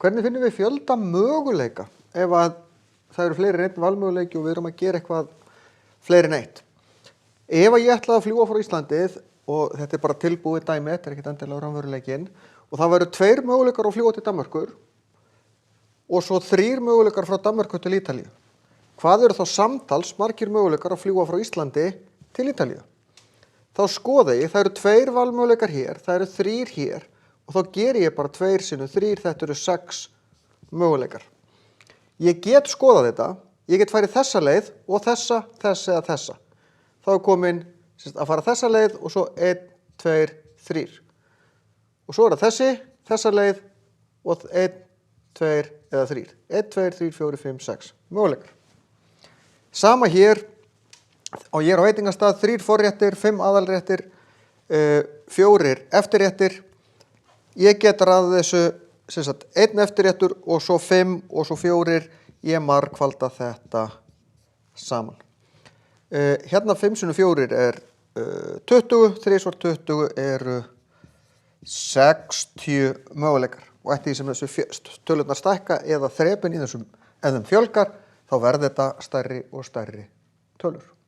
Hvernig finnum við fjölda möguleika ef að það eru fleiri en einn valmöguleiki og við erum að gera eitthvað fleiri en eitt? Ef að ég ætlaði að fljúga frá Íslandið og þetta er bara tilbúið dæmi, þetta er ekkert endilega raunveruleikinn, og það væru 2 möguleikar að fljúga til Danmerkur og svo 3 möguleikar frá Danmörku til Ítalíu. Hvað eru þá samtals margir möguleikar að fljúga frá Íslandi til Ítalíu? Þá skoða ég, það eru 2 valmöguleikar hér, það eru 3 hér og þá geri ég bara 2 sinnum 3, þetta eru 6 möguleikar. Ég get skoðað þetta, ég get farið þessa leið og þessa eða þessa. Þá er komin að fara þessa leið og svo 1, 2, 3. Og svo er það þessa leið og 1, 2 eða 3. 1, 2, 3, 4, 5, 6 möguleikar. Sama hér, og ég er á veitingastað, 3 forréttir, 5 aðalréttir, 4 eftirréttir. Ég get raðað þessu 1 eftirréttur og svo 5 og svo 4. Ég margfalda þetta saman. Hérna 5 sinnum 4 er 20, 3 x 20 eru 60 möguleikar. Og eftir því sem þessu tölurnar stækka eða þrepin í þessum, ef þeim fjölgar, þá verður þetta stærri og stærri tölur.